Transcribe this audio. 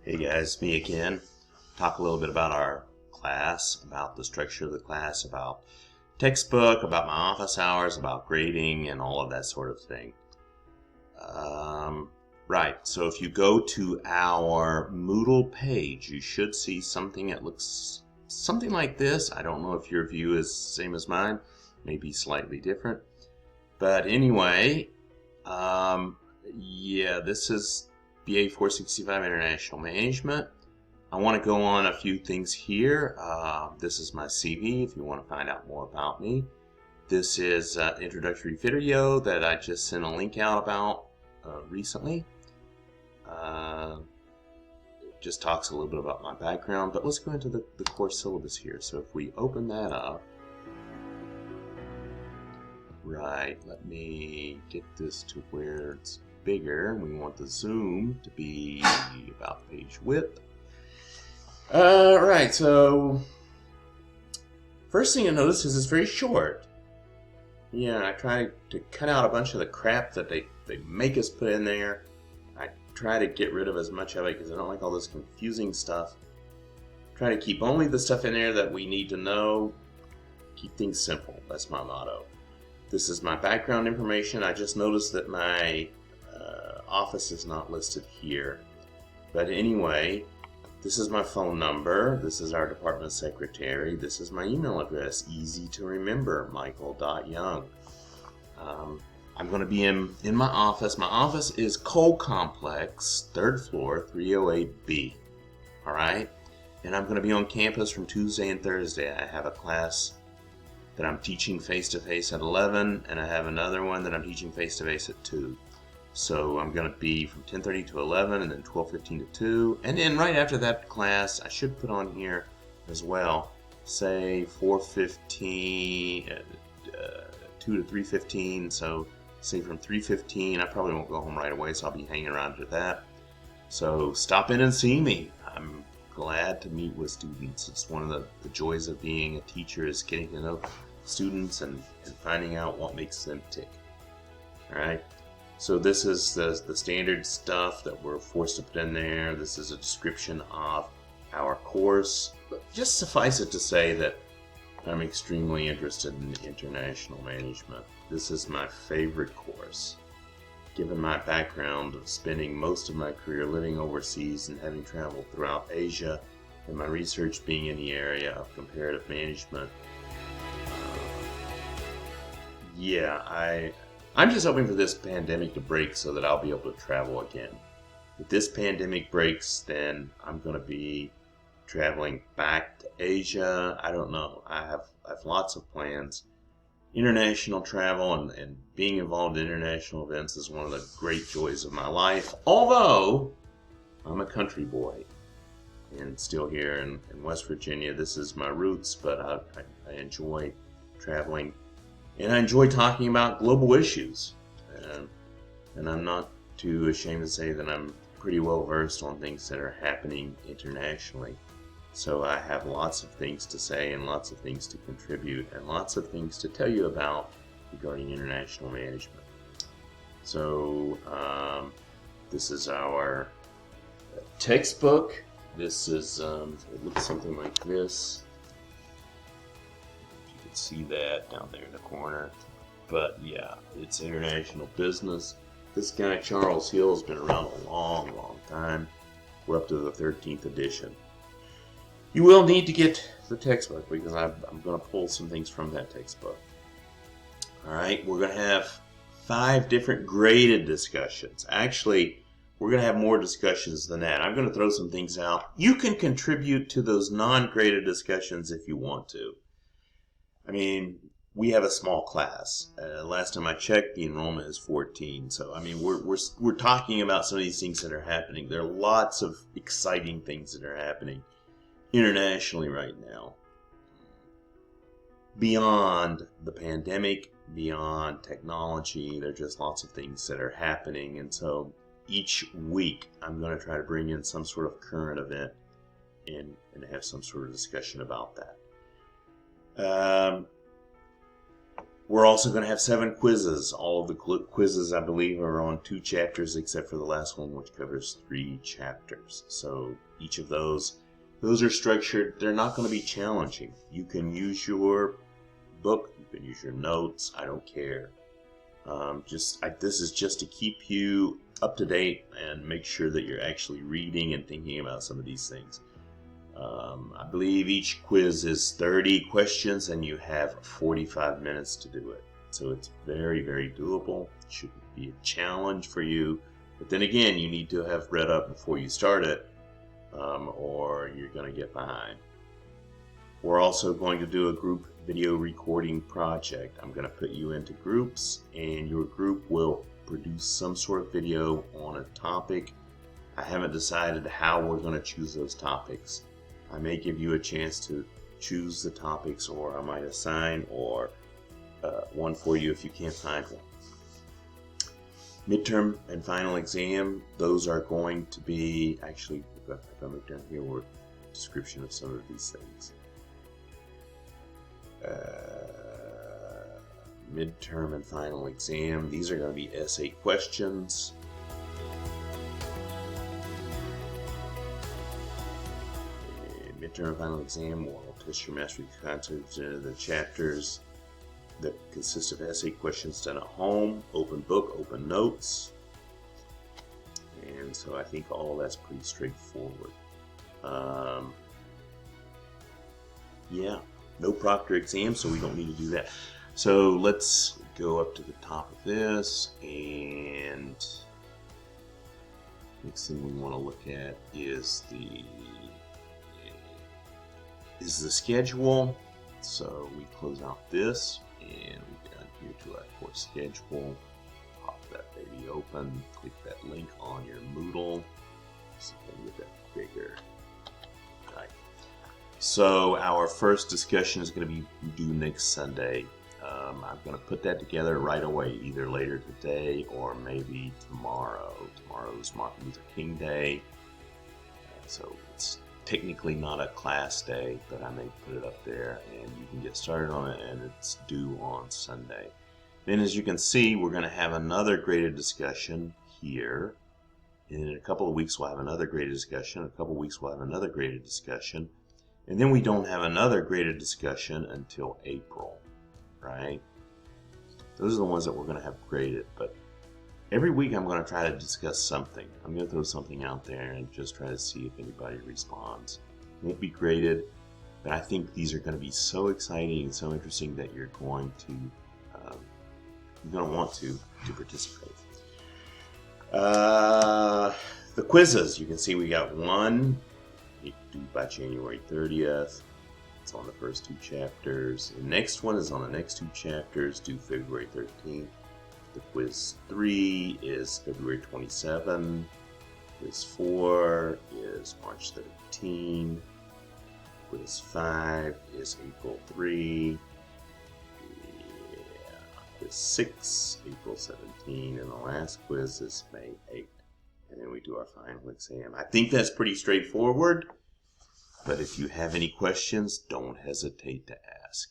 Hey guys, me again. Talk a little bit about our class, about the structure of the class, about textbook, about my office hours, about grading, and all of that sort of thing. Right, so if you go to our Moodle page, you should see something that looks something like this. I don't know if your view is the same as mine, maybe slightly different. But anyway, this is BA 465 International Management. I want to go on a few things here. This is my CV if you want to find out more about me. This is an introductory video that I just sent a link out about recently. It just talks a little bit about my background, but let's go into the course syllabus here. So if we open that up, right, let me get this to where it's bigger. We want the zoom to be about page width. Right, so first thing you notice is it's very short. Yeah, I try to cut out a bunch of the crap that they make us put in there. I try to get rid of as much of it because I don't like all this confusing stuff. Try to keep only the stuff in there that we need to know. Keep things simple. That's my motto. This is my background information. I just noticed that my office is not listed here. But anyway, this is my phone number. This is our department secretary. This is my email address. Easy to remember, michael.young. I'm going to be in my office. My office is Cole Complex, 3rd floor, 308B. All right? And I'm going to be on campus from Tuesday and Thursday. I have a class that I'm teaching face-to-face at 11, and I have another one that I'm teaching face-to-face at 2. So I'm going to be from 10:30 to 11, and then 12:15 to 2. And then right after that class, I should put on here as well, say 4:15, 2 to 3:15. So say from 3:15, I probably won't go home right away, so I'll be hanging around for that. So stop in and see me. I'm glad to meet with students. It's one of the joys of being a teacher is getting to know students and finding out what makes them tick. All right. So this is the standard stuff that we're forced to put in there. This is a description of our course. But just suffice it to say that I'm extremely interested in international management. This is my favorite course. Given my background of spending most of my career living overseas and having traveled throughout Asia, and my research being in the area of comparative management, I'm just hoping for this pandemic to break so that I'll be able to travel again. If this pandemic breaks, then I'm going to be traveling back to Asia. I don't know. I have lots of plans. International travel and being involved in international events is one of the great joys of my life. Although I'm a country boy and still here in West Virginia. This is my roots, but I enjoy traveling. And I enjoy talking about global issues. And I'm not too ashamed to say that I'm pretty well versed on things that are happening internationally. So I have lots of things to say and lots of things to contribute and lots of things to tell you about regarding international management. So this is our textbook. This is, it looks something like this. See that down there in the corner. But yeah, it's international business. This guy Charles Hill has been around a long time. We're up to the 13th edition. You will need to get the textbook because I'm going to pull some things from that textbook. Alright, we're going to have 5 different graded discussions. Actually, we're going to have more discussions than that. I'm going to throw some things out. You can contribute to those non-graded discussions if you want to. I mean, we have a small class. Last time I checked, the enrollment is 14. So, I mean, we're talking about some of these things that are happening. There are lots of exciting things that are happening internationally right now. Beyond the pandemic, beyond technology, there are just lots of things that are happening. And so each week, I'm going to try to bring in some sort of current event and have some sort of discussion about that. We're also going to have 7 quizzes. All of the quizzes, I believe, are on 2 chapters, except for the last one, which covers 3 chapters. So each of those are structured. They're not going to be challenging. You can use your book. You can use your notes. I don't care. This is just to keep you up to date and make sure that you're actually reading and thinking about some of these things. I believe each quiz is 30 questions and you have 45 minutes to do it. So it's very, very doable. It shouldn't be a challenge for you. But then again, you need to have read up before you start it, or you're going to get behind. We're also going to do a group video recording project. I'm going to put you into groups, and your group will produce some sort of video on a topic. I haven't decided how we're going to choose those topics. I may give you a chance to choose the topics, or I might assign one for you if you can't find one. Midterm and final exam, those are going to be, actually, if I look down here, we're a description of some of these things. Midterm and final exam, these are going to be essay questions. Midterm and final exam will test your mastery concepts in the chapters that consist of essay questions done at home, open book, open notes. And so I think all that's pretty straightforward. Yeah, no proctor exam, so we don't need to do that. So let's go up to the top of this, and next thing we want to look at is the schedule. So we close out this, and we get down here to our course schedule. Pop that baby open. Click that link on your Moodle. So let me get that bigger. Right. So our first discussion is going to be due next Sunday. I'm going to put that together right away, either later today or maybe tomorrow. Tomorrow's Martin Luther King Day, so it's technically not a class day, but I may put it up there and you can get started on it, and it's due on Sunday. Then, as you can see, we're going to have another graded discussion here. In a couple of weeks we'll have another graded discussion. In a couple of weeks we'll have another graded discussion. And then we don't have another graded discussion until April, right? Those are the ones that we're going to have graded. But every week I'm going to try to discuss something. I'm going to throw something out there and just try to see if anybody responds. It won't be graded, but I think these are going to be so exciting and so interesting that you're going to want to participate. The quizzes, you can see we got one due by January 30th. It's on the first 2 chapters. The next one is on the next 2 chapters, due February 13th. The quiz 3 is February 27. Quiz 4 is March 13. Quiz 5 is April 3. Quiz 6, April 17. And the last quiz is May 8. And then we do our final exam. I think that's pretty straightforward. But if you have any questions, don't hesitate to ask.